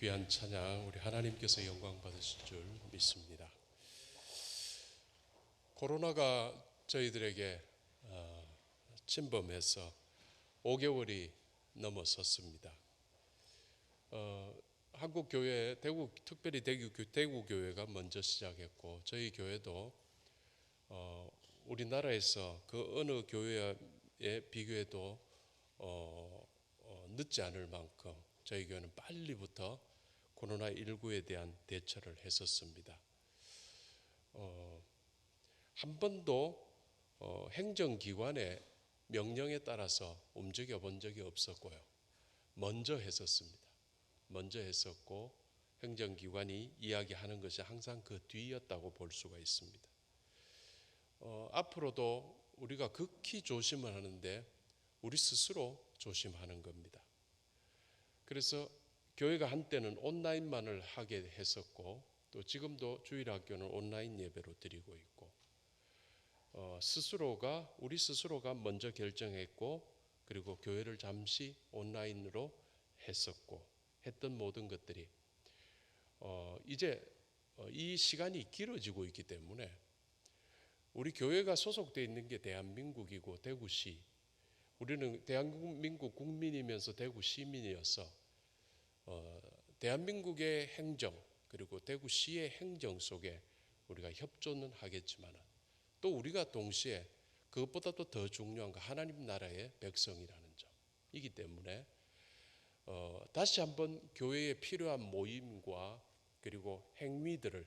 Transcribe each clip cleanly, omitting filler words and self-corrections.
귀한 찬양 우리 하나님께서 영광 받으실 줄 믿습니다. 코로나가 저희들에게 침범해서 5개월이 넘어섰습니다. 한국 교회 특별히 대구 교회가 먼저 시작했고 저희 교회도 우리나라에서 그 어느 교회에 비교해도 늦지 않을 만큼 저희 교회는 빨리부터 코로나19에 대한 대처를 했었습니다. 한 번도 행정기관의 명령에 따라서 움직여 본 적이 없었고요. 먼저 했었습니다. 먼저 했었고 행정기관이 이야기하는 것이 항상 그 뒤였다고 볼 수가 있습니다. 앞으로도 우리가 극히 조심을 하는데 우리 스스로 조심하는 겁니다. 그래서 교회가 한때는 온라인만을 하게 했었고 또 지금도 주일학교는 온라인 예배로 드리고 있고 우리 스스로가 먼저 결정했고 그리고 교회를 잠시 온라인으로 했던 모든 것들이 이제 이 시간이 길어지고 있기 때문에 우리 교회가 소속되어 있는 게 대한민국이고 대구시, 우리는 대한민국 국민이면서 대구 시민이어서 대한민국의 행정 그리고 대구시의 행정 속에 우리가 협조는 하겠지만 또 우리가 동시에 그것보다도 더 중요한 거 하나님 나라의 백성이라는 점이기 때문에 다시 한번 교회에 필요한 모임과 그리고 행위들을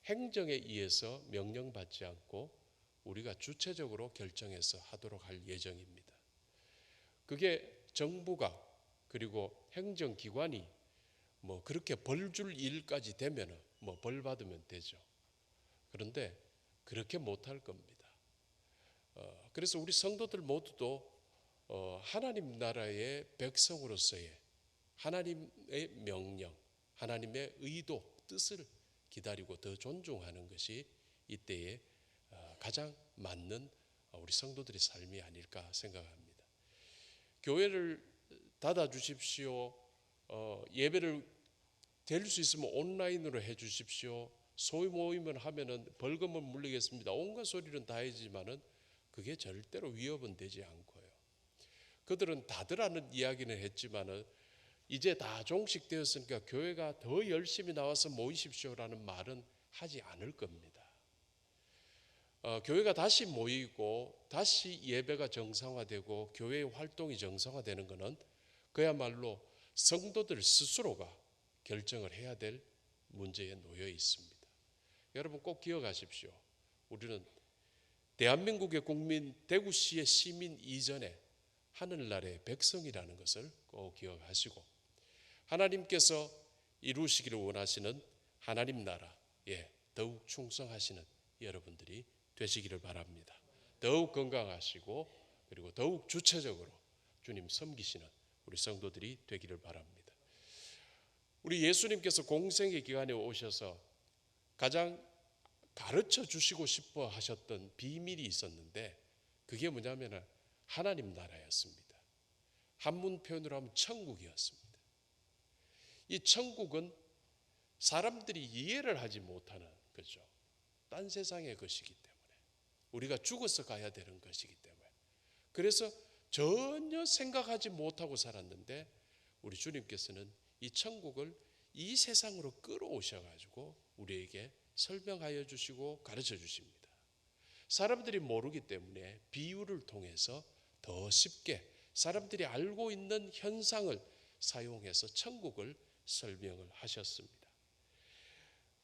행정에 의해서 명령받지 않고 우리가 주체적으로 결정해서 하도록 할 예정입니다. 그게 정부가 그리고 행정기관이 그렇게 벌 줄 일까지 되면 벌 받으면 되죠. 그런데 그렇게 못할 겁니다. 그래서 우리 성도들 모두도 하나님 나라의 백성으로서의 하나님의 명령, 하나님의 의도, 뜻을 기다리고 더 존중하는 것이 이때에 가장 맞는 우리 성도들의 삶이 아닐까 생각합니다. 교회를 닫아주십시오. 예배를 될 수 있으면 온라인으로 해주십시오. 소모임을 하면은 벌금을 물리겠습니다. 온갖 소리는 다 하지만은 그게 절대로 위협은 되지 않고요. 그들은 다들 하는 이야기는 했지만은 이제 다 종식되었으니까 교회가 더 열심히 나와서 모이십시오라는 말은 하지 않을 겁니다. 교회가 다시 모이고 다시 예배가 정상화되고 교회의 활동이 정상화되는 것은 그야말로 성도들 스스로가 결정을 해야 될 문제에 놓여 있습니다. 여러분 꼭 기억하십시오. 우리는 대한민국의 국민, 대구시의 시민 이전에 하늘나라의 백성이라는 것을 꼭 기억하시고 하나님께서 이루시기를 원하시는 하나님 나라에 더욱 충성하시는 여러분들이 되시기를 바랍니다. 더욱 건강하시고 그리고 더욱 주체적으로 주님 섬기시는 우리 성도들이 되기를 바랍니다. 우리 예수님께서 공생의 기간에 오셔서 가장 가르쳐 주시고 싶어 하셨던 비밀이 있었는데 그게 뭐냐면 하나님 나라였습니다. 한문 표현으로 하면 천국이었습니다. 이 천국은 사람들이 이해를 하지 못하는 거죠. 딴 세상의 것이기 때문에 우리가 죽어서 가야 되는 것이기 때문에 그래서 전혀 생각하지 못하고 살았는데 우리 주님께서는 이 천국을 이 세상으로 끌어오셔가지고 우리에게 설명하여 주시고 가르쳐 주십니다. 사람들이 모르기 때문에 비유를 통해서 더 쉽게 사람들이 알고 있는 현상을 사용해서 천국을 설명을 하셨습니다.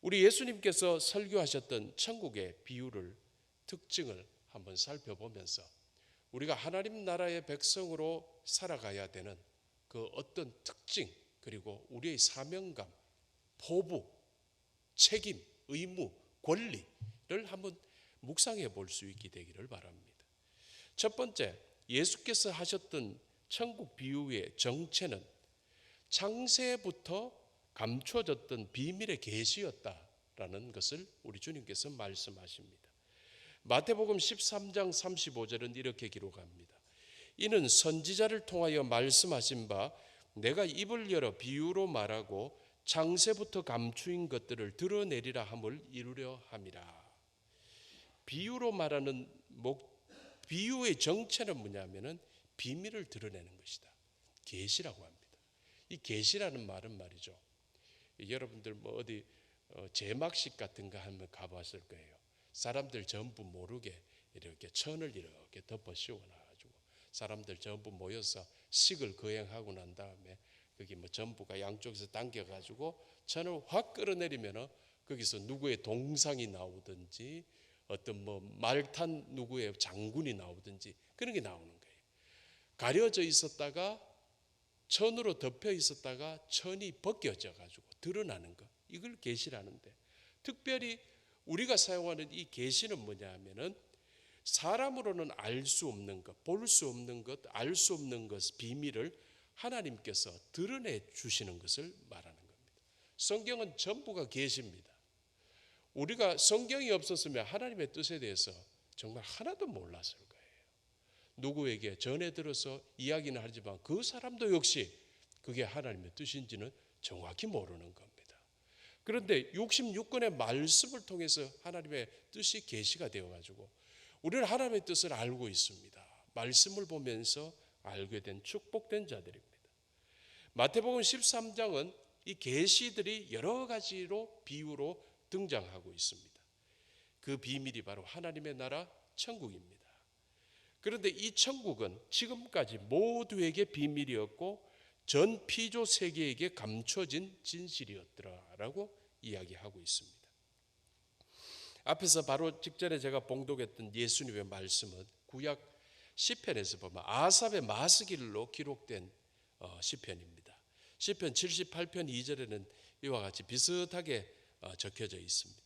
우리 예수님께서 설교하셨던 천국의 비유를 특징을 한번 살펴보면서 우리가 하나님 나라의 백성으로 살아가야 되는 그 어떤 특징 그리고 우리의 사명감, 포부, 책임, 의무, 권리를 한번 묵상해 볼 수 있게 되기를 바랍니다. 첫 번째, 예수께서 하셨던 천국 비유의 정체는 창세부터 감춰졌던 비밀의 계시였다라는 것을 우리 주님께서 말씀하십니다. 마태복음 13장 35절은 이렇게 기록합니다. 이는 선지자를 통하여 말씀하신 바 내가 입을 열어 비유로 말하고 창세부터 감추인 것들을 드러내리라 함을 이루려 함이라. 비유로 말하는 비유의 정체는 뭐냐면은 비밀을 드러내는 것이다. 계시라고 합니다. 이 계시라는 말은 말이죠. 여러분들 뭐 어디 제막식 같은 거 하면 가봤을 거예요. 사람들 전부 모르게 이렇게 천을 이렇게 덮어 씌워놔가지고 사람들 전부 모여서 식을 거행하고 난 다음에 거기 뭐 전부가 양쪽에서 당겨가지고 천을 확 끌어내리면은 거기서 누구의 동상이 나오든지 어떤 뭐 말탄 누구의 장군이 나오든지 그런 게 나오는 거예요. 가려져 있었다가 천으로 덮여 있었다가 천이 벗겨져 가지고 드러나는 것, 이걸 계시라는데, 특별히 우리가 사용하는 이 계시는 뭐냐 하면은 사람으로는 알 수 없는 것, 볼 수 없는 것, 알 수 없는 것, 비밀을 하나님께서 드러내 주시는 것을 말하는 겁니다. 성경은 전부가 계시입니다. 우리가 성경이 없었으면 하나님의 뜻에 대해서 정말 하나도 몰랐을 거예요. 누구에게 전해 들어서 이야기는 하지만 그 사람도 역시 그게 하나님의 뜻인지는 정확히 모르는 겁니다. 그런데 66권의 말씀을 통해서 하나님의 뜻이 계시가 되어가지고 우리는 하나님의 뜻을 알고 있습니다. 말씀을 보면서 알게 된 축복된 자들입니다. 마태복음 13장은 이 계시들이 여러 가지로 비유로 등장하고 있습니다. 그 비밀이 바로 하나님의 나라 천국입니다. 그런데 이 천국은 지금까지 모두에게 비밀이었고 전 피조 세계에게 감춰진 진실이었더라라고 이야기하고 있습니다. 앞에서 바로 직전에 제가 봉독했던 예수님의 말씀은 구약 시편에서 보면 아삽의 마스길로 기록된 시편입니다. 시편 78편 2절에는 이와 같이 비슷하게 적혀져 있습니다.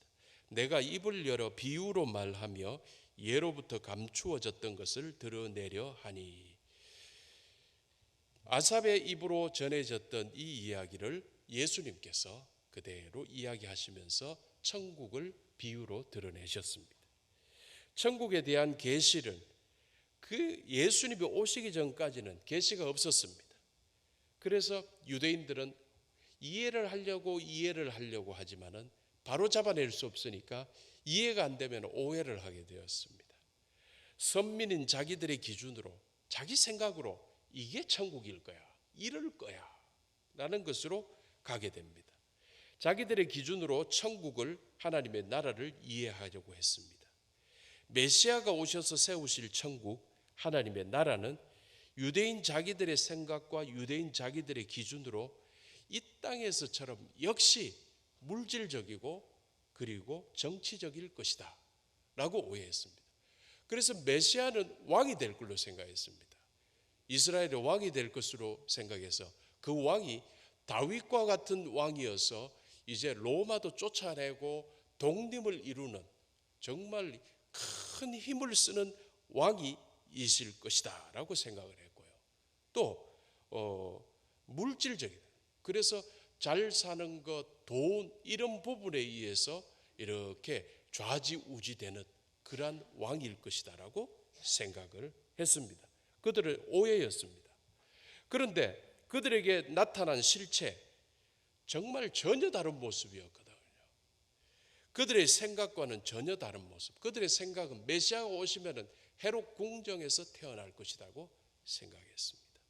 내가 입을 열어 비유로 말하며 예로부터 감추어졌던 것을 드러내려 하니. 아삽의 입으로 전해졌던 이 이야기를 예수님께서 그대로 이야기하시면서 천국을 비유로 드러내셨습니다. 천국에 대한 계시를 그 예수님이 오시기 전까지는 계시가 없었습니다. 그래서 유대인들은 이해를 하려고 하지만은 바로 잡아낼 수 없으니까 이해가 안 되면 오해를 하게 되었습니다. 선민인 자기들의 기준으로 자기 생각으로 이게 천국일 거야, 이럴 거야 라는 것으로 가게 됩니다. 자기들의 기준으로 천국을, 하나님의 나라를 이해하려고 했습니다. 메시아가 오셔서 세우실 천국, 하나님의 나라는 유대인 자기들의 생각과 유대인 자기들의 기준으로 이 땅에서처럼 역시 물질적이고 그리고 정치적일 것이다 라고 오해했습니다. 그래서 메시아는 왕이 될 걸로 생각했습니다. 이스라엘의 왕이 될 것으로 생각해서 그 왕이 다윗과 같은 왕이어서 이제 로마도 쫓아내고 독립을 이루는 정말 큰 힘을 쓰는 왕이 있을 것이다 라고 생각을 했고요. 또 물질적이다. 그래서 잘 사는 것, 돈 이런 부분에 의해서 이렇게 좌지우지되는 그러한 왕일 것이다 라고 생각을 했습니다. 그들의 오해였습니다. 그런데 그들에게 나타난 실체, 정말 전혀 다른 모습이었거든요. 그들의 생각과는 전혀 다른 모습. 그들의 생각은 메시아가 오시면은 헤롯 궁정에서 태어날 것이라고 생각했습니다.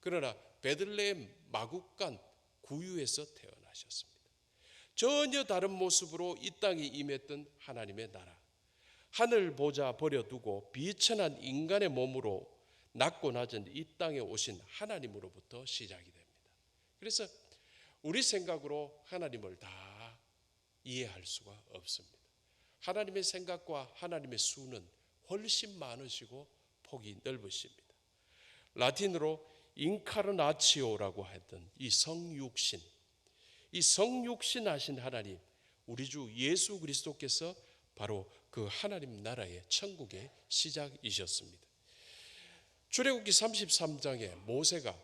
그러나 베들레헴 마국간 구유에서 태어나셨습니다. 전혀 다른 모습으로 이 땅에 임했던 하나님의 나라. 하늘 보좌 버려두고 비천한 인간의 몸으로 낮고 낮은 이 땅에 오신 하나님으로부터 시작이 됩니다. 그래서 우리 생각으로 하나님을 다 이해할 수가 없습니다. 하나님의 생각과 하나님의 수는 훨씬 많으시고 폭이 넓으십니다. 라틴어로 인카르나치오라고 했던 이 성육신, 이 성육신 하신 하나님, 우리 주 예수 그리스도께서 바로 그 하나님 나라의 천국의 시작이셨습니다. 출애굽기 33장에 모세가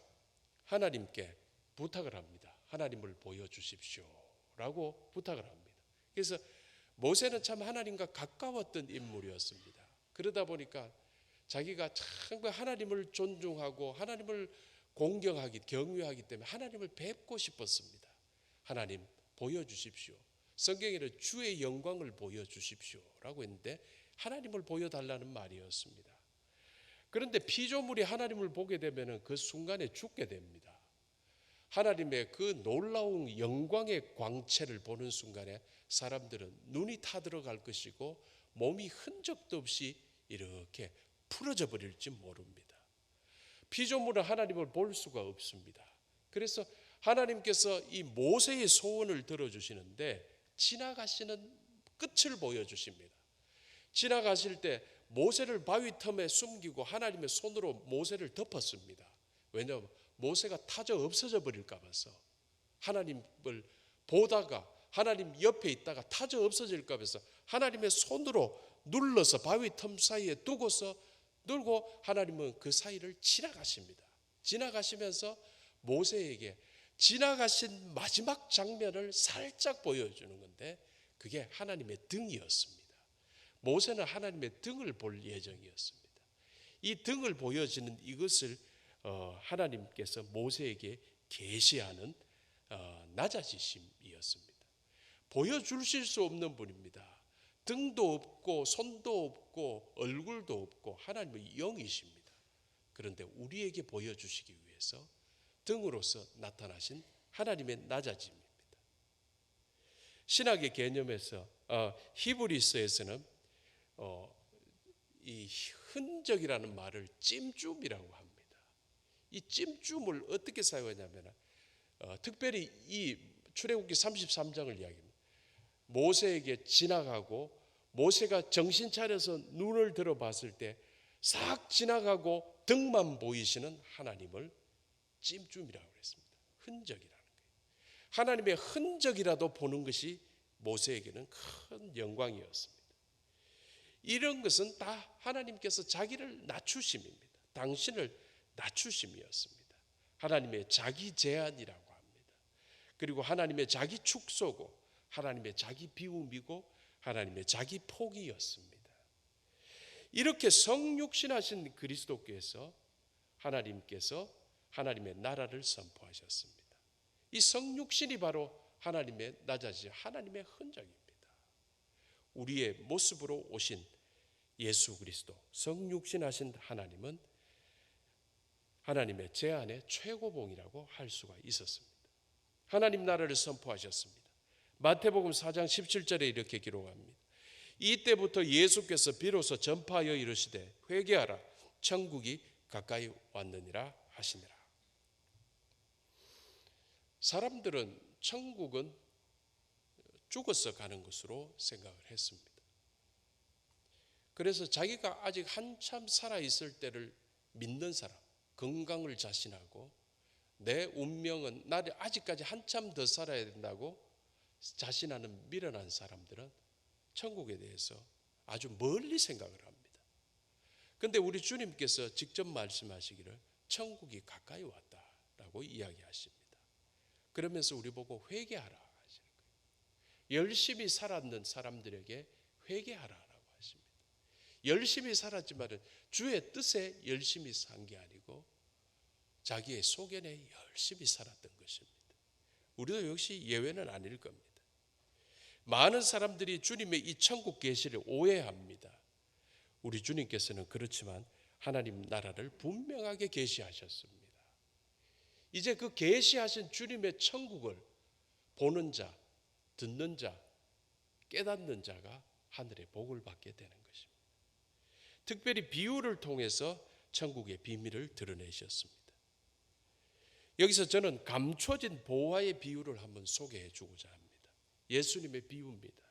하나님께 부탁을 합니다. 하나님을 보여주십시오 라고 부탁을 합니다. 그래서 모세는 참 하나님과 가까웠던 인물이었습니다. 그러다 보니까 자기가 참 하나님을 존중하고 하나님을 공경하기, 경외하기 때문에 하나님을 뵙고 싶었습니다. 하나님 보여주십시오. 성경에는 주의 영광을 보여주십시오라고 했는데 하나님을 보여달라는 말이었습니다. 그런데 피조물이 하나님을 보게 되면 그 순간에 죽게 됩니다. 하나님의 그 놀라운 영광의 광채를 보는 순간에 사람들은 눈이 타들어갈 것이고 몸이 흔적도 없이 이렇게 풀어져 버릴지 모릅니다. 피조물은 하나님을 볼 수가 없습니다. 그래서 하나님께서 이 모세의 소원을 들어주시는데 지나가시는 끝을 보여주십니다. 지나가실 때 모세를 바위 틈에 숨기고 하나님의 손으로 모세를 덮었습니다. 왜냐하면 모세가 타져 없어져 버릴까 봐서, 하나님을 보다가 하나님 옆에 있다가 타져 없어질까 봐서 하나님의 손으로 눌러서 바위 틈 사이에 두고서 눌고 하나님은 그 사이를 지나가십니다. 지나가시면서 모세에게 지나가신 마지막 장면을 살짝 보여주는 건데 그게 하나님의 등이었습니다. 모세는 하나님의 등을 볼 예정이었습니다. 이 등을 보여주는 이것을 하나님께서 모세에게 계시하는 낮아지심이었습니다. 보여주실 수 없는 분입니다. 등도 없고 손도 없고 얼굴도 없고 하나님의 영이십니다. 그런데 우리에게 보여주시기 위해서 등으로서 나타나신 하나님의 낮아짐입니다. 신학의 개념에서 히브리서에서는 이 흔적이라는 말을 찜줌이라고 합니다. 이 찜줌을 어떻게 사용하냐면 특별히 이 출애굽기 33장을 이야기합니다. 모세에게 지나가고 모세가 정신 차려서 눈을 들어봤을 때 싹 지나가고 등만 보이시는 하나님을 찜줌이라고 했습니다. 흔적이라는 거예요. 하나님의 흔적이라도 보는 것이 모세에게는 큰 영광이었습니다. 이런 것은 다 하나님께서 자기를 낮추심입니다. 당신을 낮추심이었습니다. 하나님의 자기 제한이라고 합니다. 그리고 하나님의 자기 축소고 하나님의 자기 비움이고 하나님의 자기 포기였습니다. 이렇게 성육신하신 그리스도께서 하나님께서 하나님의 나라를 선포하셨습니다. 이 성육신이 바로 하나님의 낮아진 하나님의 흔적입니다. 우리의 모습으로 오신 예수 그리스도 성육신하신 하나님은 하나님의 제안의 최고봉이라고 할 수가 있었습니다. 하나님 나라를 선포하셨습니다. 마태복음 4장 17절에 이렇게 기록합니다. 이때부터 예수께서 비로소 전파하여 이르시되 회개하라 천국이 가까이 왔느니라 하시니라. 사람들은 천국은 죽어서 가는 것으로 생각을 했습니다. 그래서 자기가 아직 한참 살아있을 때를 믿는 사람, 건강을 자신하고 내 운명은 나를 아직까지 한참 더 살아야 된다고 자신하는 미련한 사람들은 천국에 대해서 아주 멀리 생각을 합니다. 그런데 우리 주님께서 직접 말씀하시기를 천국이 가까이 왔다라고 이야기하십니다. 그러면서 우리 보고 회개하라 하시는 거예요. 열심히 살았는 사람들에게 회개하라라고 하십니다. 열심히 살았지만 주의 뜻에 열심히 산 게 아니고 자기의 소견에 열심히 살았던 것입니다. 우리도 역시 예외는 아닐 겁니다. 많은 사람들이 주님의 이 천국 계시를 오해합니다. 우리 주님께서는 그렇지만 하나님 나라를 분명하게 계시하셨습니다. 이제 그 계시하신 주님의 천국을 보는 자, 듣는 자, 깨닫는 자가 하늘의 복을 받게 되는 것입니다. 특별히 비유를 통해서 천국의 비밀을 드러내셨습니다. 여기서 저는 감춰진 보화의 비유를 한번 소개해 주고자 합니다. 예수님의 비유입니다.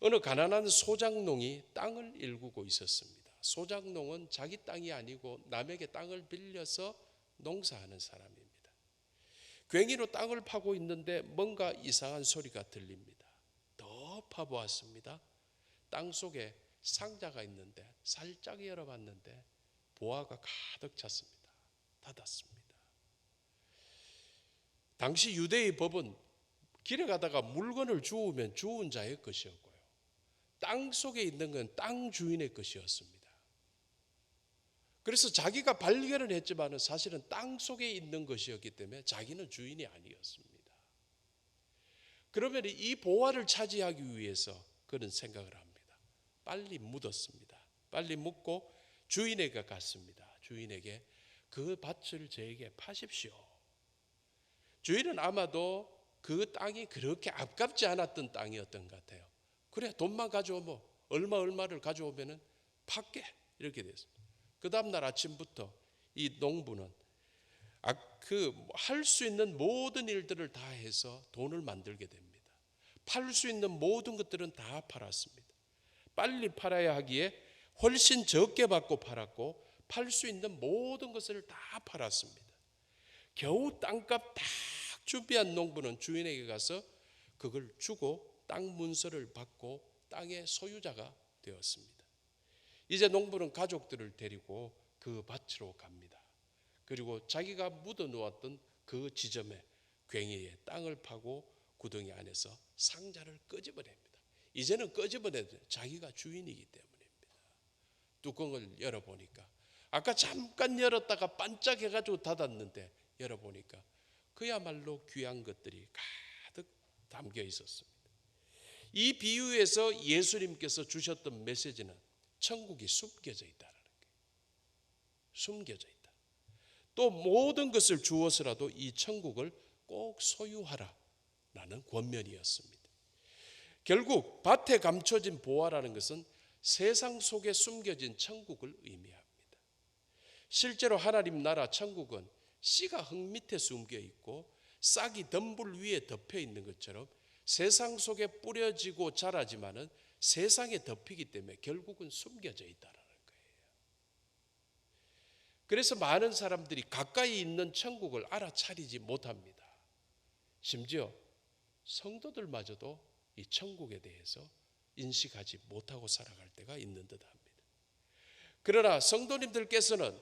어느 가난한 소작농이 땅을 일구고 있었습니다. 소작농은 자기 땅이 아니고 남에게 땅을 빌려서 농사하는 사람입니다. 괭이로 땅을 파고 있는데 뭔가 이상한 소리가 들립니다. 더 파보았습니다. 땅 속에 상자가 있는데 살짝 열어봤는데 보화가 가득 찼습니다. 닫았습니다. 당시 유대의 법은 길에 가다가 물건을 주우면 주운 자의 것이었고요. 땅 속에 있는 건 땅 주인의 것이었습니다. 그래서 자기가 발견을 했지만 사실은 땅 속에 있는 것이었기 때문에 자기는 주인이 아니었습니다. 그러면 이 보화를 차지하기 위해서 그는 생각을 합니다. 빨리 묻었습니다. 빨리 묻고 주인에게 갔습니다. 주인에게 그 밭을 저에게 파십시오. 주인은 아마도 그 땅이 그렇게 아깝지 않았던 땅이었던 것 같아요. 그래, 돈만 가져오면 얼마를 가져오면은 팔게, 이렇게 됐습니다. 그 다음날 아침부터 이 농부는 할 수 있는 모든 일들을 다 해서 돈을 만들게 됩니다. 팔 수 있는 모든 것들은 다 팔았습니다. 빨리 팔아야 하기에 훨씬 적게 받고 팔았고, 팔 수 있는 모든 것을 다 팔았습니다. 겨우 땅값 딱 준비한 농부는 주인에게 가서 그걸 주고 땅 문서를 받고 땅의 소유자가 되었습니다. 이제 농부는 가족들을 데리고 그 밭으로 갑니다. 그리고 자기가 묻어 놓았던 그 지점에 괭이에 땅을 파고 구덩이 안에서 상자를 끄집어냅니다. 이제는 끄집어내도 자기가 주인이기 때문입니다. 뚜껑을 열어보니까 아까 잠깐 열었다가 반짝해가지고 닫았는데 열어보니까 그야말로 귀한 것들이 가득 담겨 있었습니다. 이 비유에서 예수님께서 주셨던 메시지는 천국이 숨겨져 있다는 거예요. 숨겨져 있다. 또 모든 것을 주어서라도 이 천국을 꼭 소유하라라는 권면이었습니다. 결국 밭에 감춰진 보화라는 것은 세상 속에 숨겨진 천국을 의미합니다. 실제로 하나님 나라 천국은 씨가 흙 밑에 숨겨 있고 싹이 덤불 위에 덮여 있는 것처럼 세상 속에 뿌려지고 자라지만은 세상에 덮이기 때문에 결국은 숨겨져 있다는 거예요. 그래서 많은 사람들이 가까이 있는 천국을 알아차리지 못합니다. 심지어 성도들마저도 이 천국에 대해서 인식하지 못하고 살아갈 때가 있는 듯합니다. 그러나 성도님들께서는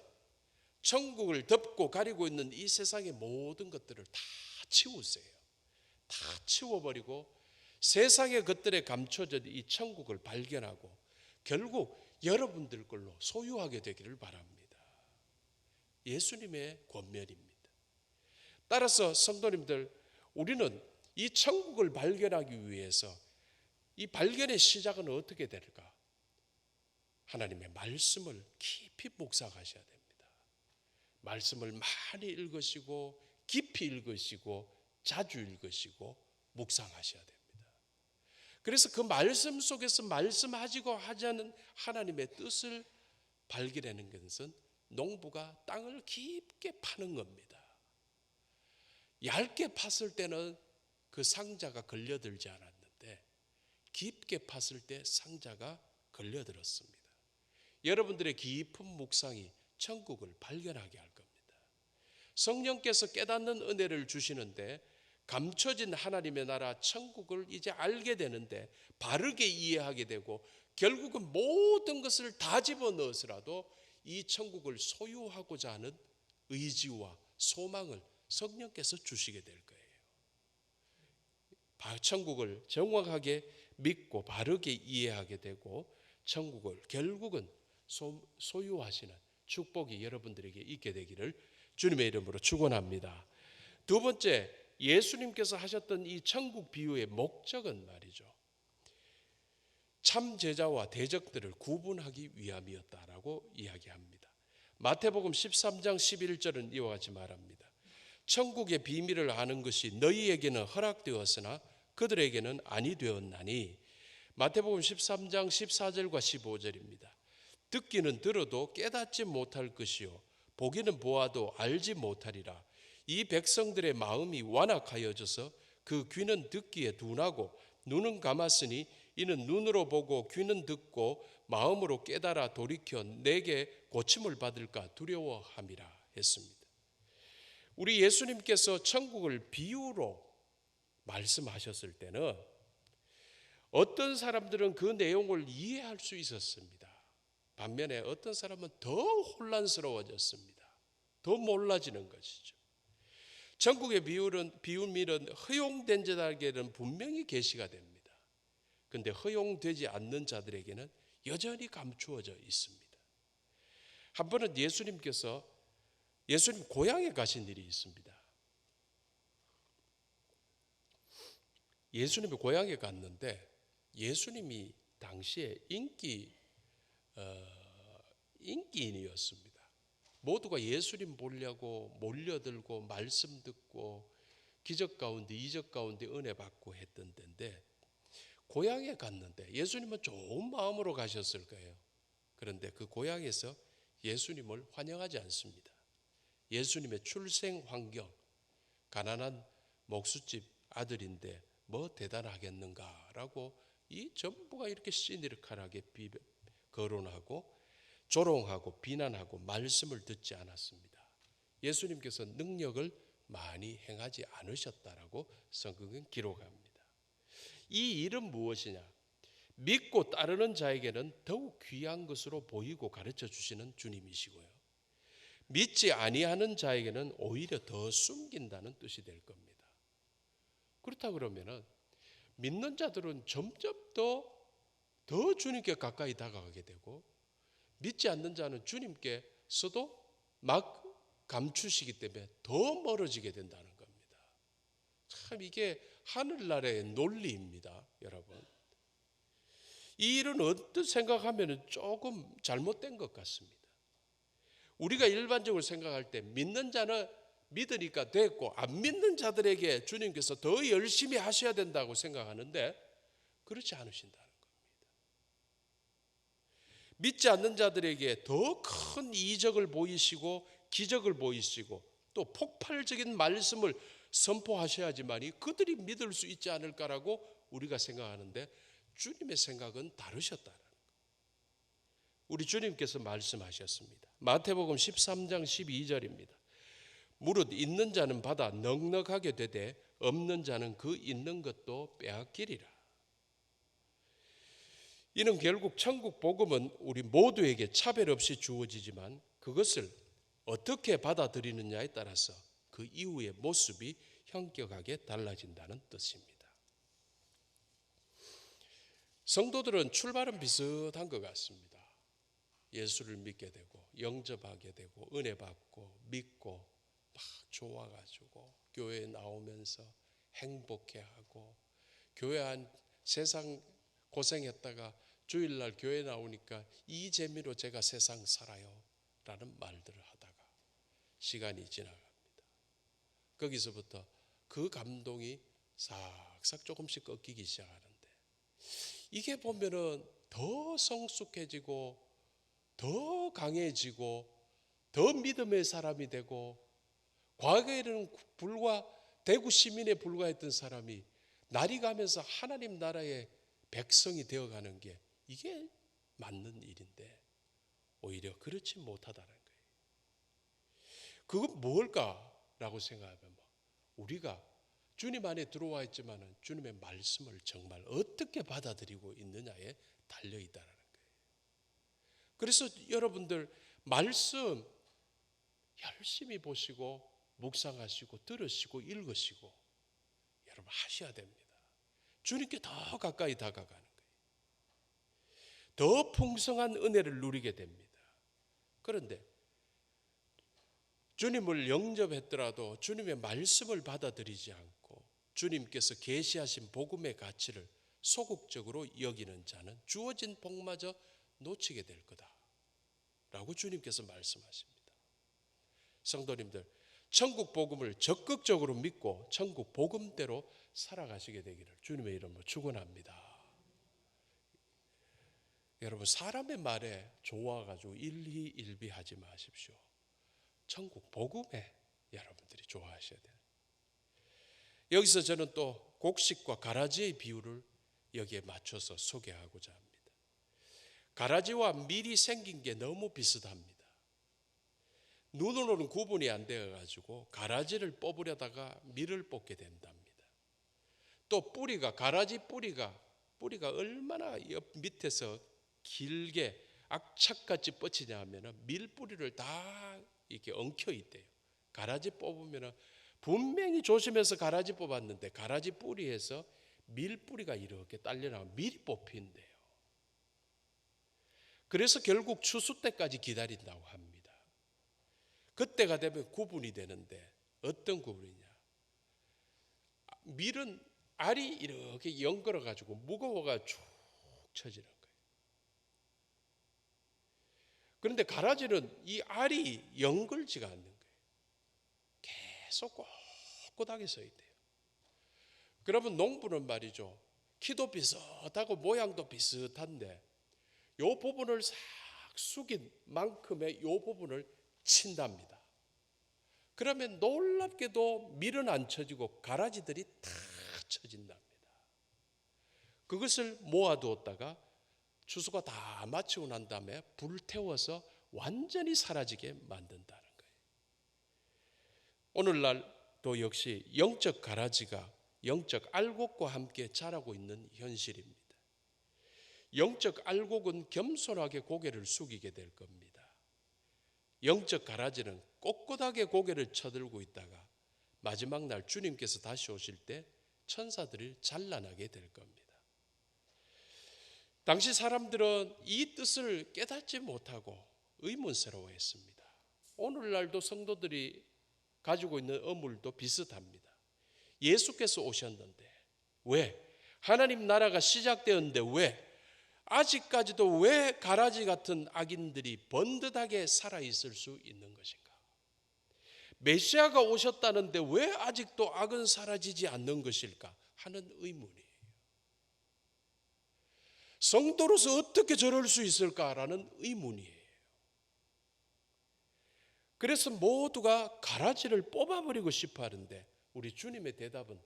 천국을 덮고 가리고 있는 이 세상의 모든 것들을 다 치우세요. 다 치워버리고 세상의 것들에 감춰진 이 천국을 발견하고 결국 여러분들 걸로 소유하게 되기를 바랍니다. 예수님의 권면입니다. 따라서 성도님들, 우리는 이 천국을 발견하기 위해서 이 발견의 시작은 어떻게 될까? 하나님의 말씀을 깊이 묵상하셔야 됩니다. 말씀을 많이 읽으시고 깊이 읽으시고 자주 읽으시고 묵상하셔야 됩니다. 그래서 그 말씀 속에서 말씀하시고 하자는 하나님의 뜻을 발견하는 것은 농부가 땅을 깊게 파는 겁니다. 얇게 팠을 때는 그 상자가 걸려들지 않았는데 깊게 팠을 때 상자가 걸려들었습니다. 여러분들의 깊은 묵상이 천국을 발견하게 할 겁니다. 성령께서 깨닫는 은혜를 주시는데 감춰진 하나님의 나라 천국을 이제 알게 되는데 바르게 이해하게 되고 결국은 모든 것을 다 집어넣어서라도 이 천국을 소유하고자 하는 의지와 소망을 성령께서 주시게 될 거예요. 천국을 정확하게 믿고 바르게 이해하게 되고 천국을 결국은 소유하시는 축복이 여러분들에게 있게 되기를 주님의 이름으로 축원합니다. 두 번째, 예수님께서 하셨던 이 천국 비유의 목적은 말이죠, 참 제자와 대적들을 구분하기 위함이었다라고 이야기합니다. 마태복음 13장 11절은 이와 같이 말합니다. 천국의 비밀을 아는 것이 너희에게는 허락되었으나 그들에게는 아니 되었나니. 마태복음 13장 14절과 15절입니다. 듣기는 들어도 깨닫지 못할 것이요 보기는 보아도 알지 못하리라. 이 백성들의 마음이 완악하여져서 그 귀는 듣기에 둔하고 눈은 감았으니 이는 눈으로 보고 귀는 듣고 마음으로 깨달아 돌이켜 내게 고침을 받을까 두려워함이라 했습니다. 우리 예수님께서 천국을 비유로 말씀하셨을 때는 어떤 사람들은 그 내용을 이해할 수 있었습니다. 반면에 어떤 사람은 더 혼란스러워졌습니다. 더 몰라지는 것이죠. 천국의 비밀은 허용된 자들에게는 분명히 계시가 됩니다. 그런데 허용되지 않는 자들에게는 여전히 감추어져 있습니다. 한 번은 예수님 고향에 가신 일이 있습니다. 예수님의 고향에 갔는데 예수님이 당시에 인기인이었습니다. 모두가 예수님 보려고 몰려들고 말씀 듣고 기적 가운데 이적 가운데 은혜 받고 했던 때인데 고향에 갔는데 예수님은 좋은 마음으로 가셨을 거예요. 그런데 그 고향에서 예수님을 환영하지 않습니다. 예수님의 출생 환경, 가난한 목수집 아들인데 뭐 대단하겠는가라고 이 전부가 이렇게 시니컬하게 거론하고 조롱하고 비난하고 말씀을 듣지 않았습니다. 예수님께서 능력을 많이 행하지 않으셨다라고 성경은 기록합니다. 이 일은 무엇이냐? 믿고 따르는 자에게는 더욱 귀한 것으로 보이고 가르쳐 주시는 주님이시고요. 믿지 아니하는 자에게는 오히려 더 숨긴다는 뜻이 될 겁니다. 그렇다 그러면은 믿는 자들은 점점 더 주님께 가까이 다가가게 되고 믿지 않는 자는 주님께서도 막 감추시기 때문에 더 멀어지게 된다는 겁니다. 참 이게 하늘나라의 논리입니다, 여러분. 이 일은 어떻게 생각하면 조금 잘못된 것 같습니다. 우리가 일반적으로 생각할 때 믿는 자는 믿으니까 됐고 안 믿는 자들에게 주님께서 더 열심히 하셔야 된다고 생각하는데 그렇지 않으신다는 겁니다. 믿지 않는 자들에게 더 큰 이적을 보이시고 기적을 보이시고 또 폭발적인 말씀을 선포하셔야지만이 그들이 믿을 수 있지 않을까라고 우리가 생각하는데 주님의 생각은 다르셨다는 거예요. 우리 주님께서 말씀하셨습니다. 마태복음 13장 12절입니다. 무릇 있는 자는 받아 넉넉하게 되되 없는 자는 그 있는 것도 빼앗기리라. 이는 결국 천국 복음은 우리 모두에게 차별 없이 주어지지만 그것을 어떻게 받아들이느냐에 따라서 그 이후의 모습이 현격하게 달라진다는 뜻입니다. 성도들은 출발은 비슷한 것 같습니다. 예수를 믿게 되고 영접하게 되고 은혜 받고 믿고 막 좋아가지고 교회에 나오면서 행복해하고 교회 한 세상 고생했다가 주일날 교회 나오니까 이 재미로 제가 세상 살아요 라는 말들을 하다가 시간이 지나갑니다. 거기서부터 그 감동이 싹싹 조금씩 꺾이기 시작하는데 이게 보면은 더 성숙해지고 더 강해지고 더 믿음의 사람이 되고 과거에는 대구 시민에 불과했던 사람이 날이 가면서 하나님 나라의 백성이 되어가는 게 이게 맞는 일인데 오히려 그렇지 못하다는 거예요. 그건 뭘까라고 생각하면 우리가 주님 안에 들어와 있지만 주님의 말씀을 정말 어떻게 받아들이고 있느냐에 달려있다는 거예요. 그래서 여러분들 말씀 열심히 보시고 묵상하시고 들으시고 읽으시고 여러분 하셔야 됩니다. 주님께 더 가까이 다가가는 거예요. 더 풍성한 은혜를 누리게 됩니다. 그런데 주님을 영접했더라도 주님의 말씀을 받아들이지 않고 주님께서 계시하신 복음의 가치를 소극적으로 여기는 자는 주어진 복마저 놓치게 될 거다라고 주님께서 말씀하십니다. 성도님들, 천국 복음을 적극적으로 믿고 천국 복음대로 살아가시게 되기를 주님의 이름으로 축원합니다. 여러분 사람의 말에 좋아가지고 일희일비하지 마십시오. 천국 복음에 여러분들이 좋아하셔야 돼요. 여기서 저는 또 곡식과 가라지의 비유를 여기에 맞춰서 소개하고자 합니다. 가라지와 밀이 생긴 게 너무 비슷합니다. 눈으로는 구분이 안 되어가지고 가라지를 뽑으려다가 밀을 뽑게 된답니다. 또 가라지 뿌리가 얼마나 옆 밑에서 길게 악착같이 뻗치냐 하면 밀뿌리를 다 이렇게 엉켜 있대요. 가라지 뽑으면 분명히 조심해서 가라지 뽑았는데 가라지 뿌리에서 밀뿌리가 이렇게 딸려나오면 밀이 뽑힌대요. 그래서 결국 추수 때까지 기다린다고 합니다. 그때가 되면 구분이 되는데 어떤 구분이냐? 밀은 알이 이렇게 연걸어 가지고 무거워가 쭉 쳐지는 거예요. 그런데 가라지는 이 알이 연걸지가 않는 거예요. 계속 꼿꼿하게 서 있대요. 그러면 농부는 말이죠, 키도 비슷하고 모양도 비슷한데 요 부분을 싹 숙인 만큼의 요 부분을 친답니다. 그러면 놀랍게도 밀은 안 쳐지고 가라지들이 다 쳐진답니다. 그것을 모아두었다가 추수가 다 마치고 난 다음에 불태워서 완전히 사라지게 만든다는 거예요. 오늘날도 역시 영적 가라지가 영적 알곡과 함께 자라고 있는 현실입니다. 영적 알곡은 겸손하게 고개를 숙이게 될 겁니다. 영적 가라지는 꼿꼿하게 고개를 쳐들고 있다가 마지막 날 주님께서 다시 오실 때 천사들을 잘라나게 될 겁니다. 당시 사람들은 이 뜻을 깨닫지 못하고 의문스러워했습니다. 오늘날도 성도들이 가지고 있는 의문도 비슷합니다. 예수께서 오셨는데 왜? 하나님 나라가 시작되었는데 왜? 아직까지도 왜 가라지 같은 악인들이 번듯하게 살아있을 수 있는 것인가? 메시아가 오셨다는데 왜 아직도 악은 사라지지 않는 것일까? 하는 의문이에요. 성도로서 어떻게 저럴 수 있을까라는 의문이에요. 그래서 모두가 가라지를 뽑아버리고 싶어 하는데 우리 주님의 대답은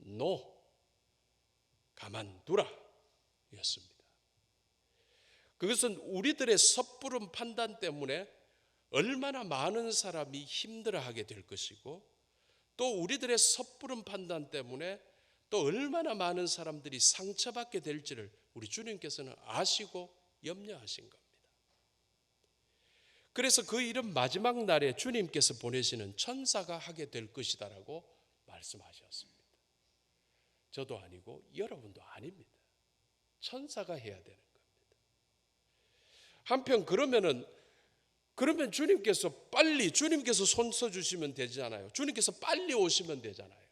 No, 가만두라 였습니다. 그것은 우리들의 섣부른 판단 때문에 얼마나 많은 사람이 힘들어하게 될 것이고 또 우리들의 섣부른 판단 때문에 또 얼마나 많은 사람들이 상처받게 될지를 우리 주님께서는 아시고 염려하신 겁니다. 그래서 그 일은 마지막 날에 주님께서 보내시는 천사가 하게 될 것이다라고 말씀하셨습니다. 저도 아니고 여러분도 아닙니다. 천사가 해야 되는 겁니다. 한편 그러면 주님께서 손 써주시면 되잖아요. 주님께서 빨리 오시면 되잖아요.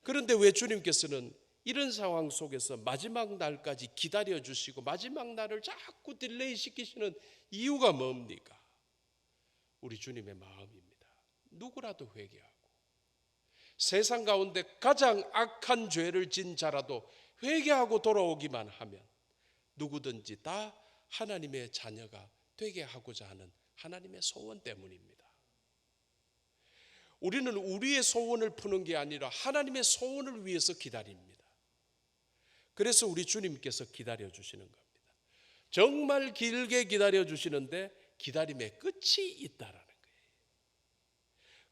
그런데 왜 주님께서는 이런 상황 속에서 마지막 날까지 기다려 주시고 마지막 날을 자꾸 딜레이 시키시는 이유가 뭡니까? 우리 주님의 마음입니다. 누구라도 회개하고 세상 가운데 가장 악한 죄를 진 자라도 회개하고 돌아오기만 하면 누구든지 다 하나님의 자녀가 되게 하고자 하는 하나님의 소원 때문입니다. 우리는 우리의 소원을 푸는 게 아니라 하나님의 소원을 위해서 기다립니다. 그래서 우리 주님께서 기다려 주시는 겁니다. 정말 길게 기다려 주시는데 기다림의 끝이 있다라는 거예요.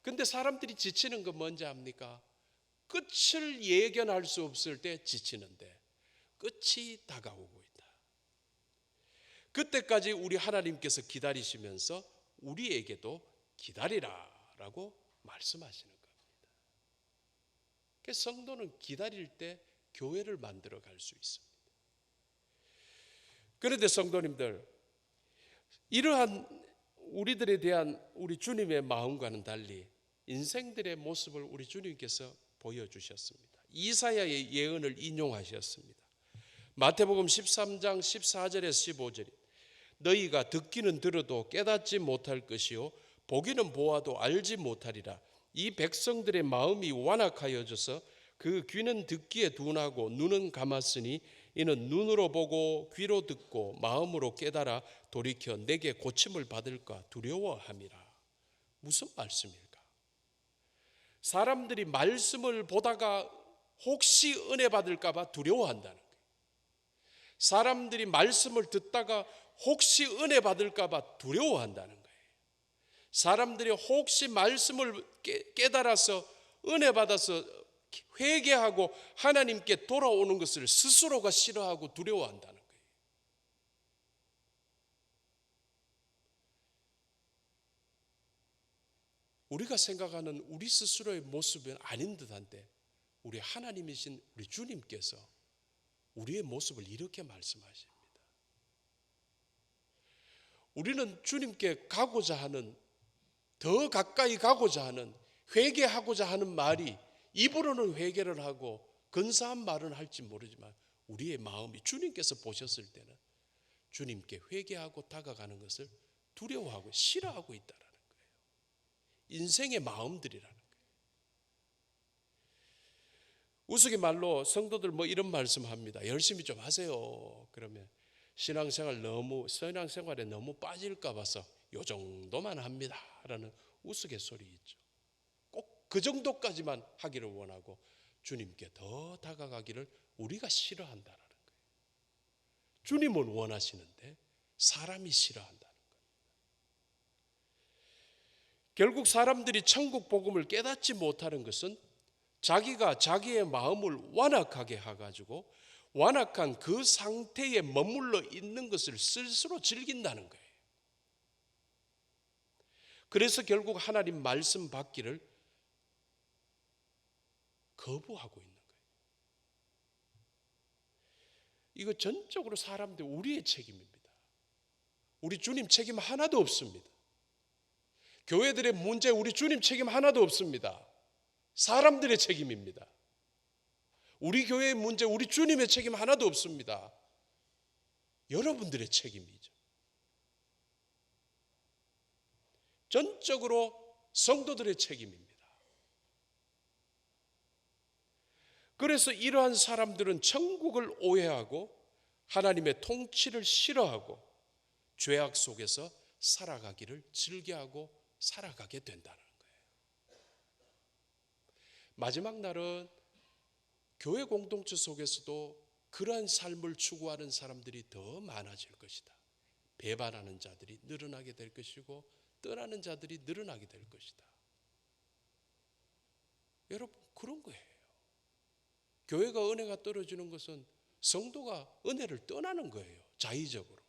근데 사람들이 지치는 건 뭔지 압니까? 끝을 예견할 수 없을 때 지치는데 끝이 다가오고 있다. 그때까지 우리 하나님께서 기다리시면서 우리에게도 기다리라라고 말씀하시는 겁니다. 그래서 성도는 기다릴 때 교회를 만들어 갈 수 있습니다. 그런데 성도님들, 이러한 우리들에 대한 우리 주님의 마음과는 달리 인생들의 모습을 우리 주님께서 보여주셨습니다. 이사야의 예언을 인용하셨습니다. 마태복음 13장 14절에서 15절, 너희가 듣기는 들어도 깨닫지 못할 것이요 보기는 보아도 알지 못하리라. 이 백성들의 마음이 완악하여져서 그 귀는 듣기에 둔하고 눈은 감았으니 이는 눈으로 보고 귀로 듣고 마음으로 깨달아 돌이켜 내게 고침을 받을까 두려워함이라. 무슨 말씀일까? 사람들이 말씀을 보다가 혹시 은혜 받을까 봐 두려워한다는 거예요. 사람들이 말씀을 듣다가 혹시 은혜 받을까 봐 두려워한다는 거예요. 사람들이 혹시 말씀을 깨달아서 은혜 받아서 회개하고 하나님께 돌아오는 것을 스스로가 싫어하고 두려워한다는 거예요. 우리가 생각하는 우리 스스로의 모습은 아닌 듯한데 우리 하나님이신 우리 주님께서 우리의 모습을 이렇게 말씀하십니다. 우리는 주님께 가고자 하는, 더 가까이 가고자 하는, 회개하고자 하는 말이 입으로는 회개를 하고 근사한 말은 할지 모르지만 우리의 마음이 주님께서 보셨을 때는 주님께 회개하고 다가가는 것을 두려워하고 싫어하고 있다라는 거예요. 인생의 마음들이라는 거예요. 우스갯말로 성도들 뭐 이런 말씀합니다. 열심히 좀 하세요. 그러면 신앙생활에 너무 빠질까 봐서 요 정도만 합니다 라는 우스갯소리 있죠. 꼭 그 정도까지만 하기를 원하고 주님께 더 다가가기를 우리가 싫어한다라는 거예요. 주님은 원하시는데 사람이 싫어한다는 거예요. 결국 사람들이 천국 복음을 깨닫지 못하는 것은 자기가 자기의 마음을 완악하게 해가지고 완악한 그 상태에 머물러 있는 것을 스스로 즐긴다는 거예요. 그래서 결국 하나님 말씀 받기를 거부하고 있는 거예요. 이거 전적으로 사람들 우리의 책임입니다. 우리 주님 책임 하나도 없습니다. 교회들의 문제 우리 주님 책임 하나도 없습니다. 사람들의 책임입니다. 우리 교회의 문제 우리 주님의 책임 하나도 없습니다. 여러분들의 책임이죠. 전적으로 성도들의 책임입니다. 그래서 이러한 사람들은 천국을 오해하고 하나님의 통치를 싫어하고 죄악 속에서 살아가기를 즐겨하고 살아가게 된다는 거예요. 마지막 날은 교회 공동체 속에서도 그러한 삶을 추구하는 사람들이 더 많아질 것이다. 배반하는 자들이 늘어나게 될 것이고 떠나는 자들이 늘어나게 될 것이다. 여러분 그런 거예요. 교회가 은혜가 떨어지는 것은 성도가 은혜를 떠나는 거예요. 자의적으로.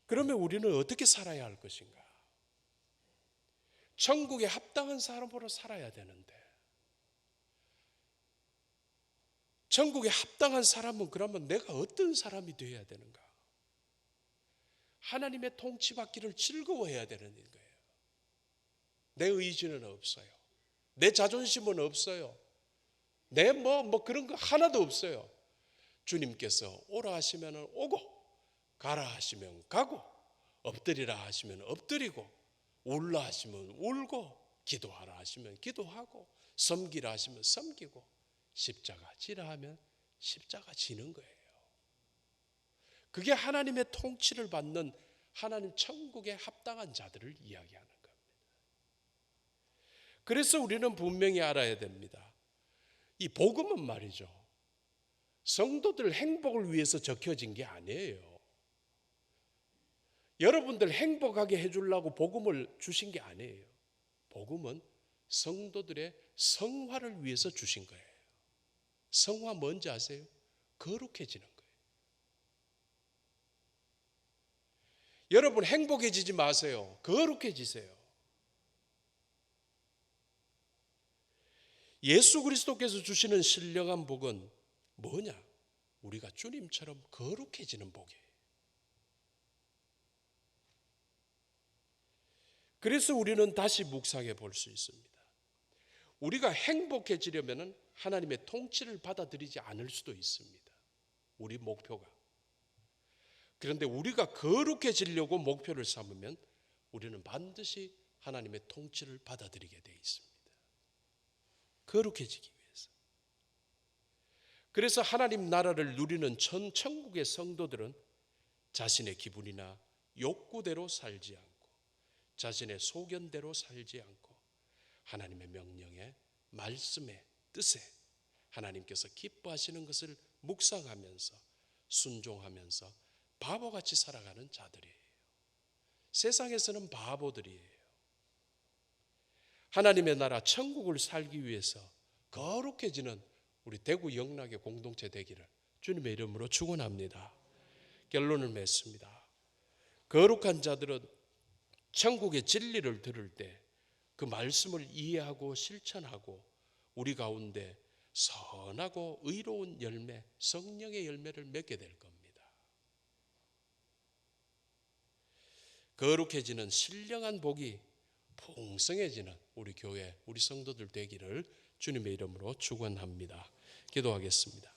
그러면 우리는 어떻게 살아야 할 것인가? 천국에 합당한 사람으로 살아야 되는데 천국에 합당한 사람은 그러면 내가 어떤 사람이 되어야 되는가? 하나님의 통치받기를 즐거워해야 되는 거예요. 내 의지는 없어요. 내 자존심은 없어요. 내 그런 거 하나도 없어요. 주님께서 오라 하시면 오고 가라 하시면 가고 엎드리라 하시면 엎드리고 울라 하시면 울고 기도하라 하시면 기도하고 섬기라 하시면 섬기고 십자가 지라 하면 십자가 지는 거예요. 그게 하나님의 통치를 받는 하나님 천국에 합당한 자들을 이야기하는 겁니다. 그래서 우리는 분명히 알아야 됩니다. 이 복음은 말이죠. 성도들 행복을 위해서 적혀진 게 아니에요. 여러분들 행복하게 해주려고 복음을 주신 게 아니에요. 복음은 성도들의 성화를 위해서 주신 거예요. 성화 뭔지 아세요? 거룩해지는 거예요. 여러분 행복해지지 마세요. 거룩해지세요. 예수 그리스도께서 주시는 신령한 복은 뭐냐? 우리가 주님처럼 거룩해지는 복이에요. 그래서 우리는 다시 묵상해 볼 수 있습니다. 우리가 행복해지려면 하나님의 통치를 받아들이지 않을 수도 있습니다. 우리 목표가. 그런데 우리가 거룩해지려고 목표를 삼으면 우리는 반드시 하나님의 통치를 받아들이게 되어 있습니다. 거룩해지기 위해서. 그래서 하나님 나라를 누리는 천국의 성도들은 자신의 기분이나 욕구대로 살지 않고 자신의 소견대로 살지 않고 하나님의 명령에 말씀에 뜻에 하나님께서 기뻐하시는 것을 묵상하면서 순종하면서 바보같이 살아가는 자들이에요. 세상에서는 바보들이에요. 하나님의 나라 천국을 살기 위해서 거룩해지는 우리 대구 영락의 공동체 되기를 주님의 이름으로 축원합니다. 결론을 맺습니다. 거룩한 자들은 천국의 진리를 들을 때 그 말씀을 이해하고 실천하고 우리 가운데 선하고 의로운 열매, 성령의 열매를 맺게 될 겁니다. 거룩해지는 신령한 복이 풍성해지는 우리 교회, 우리 성도들 되기를 주님의 이름으로 축원합니다. 기도하겠습니다.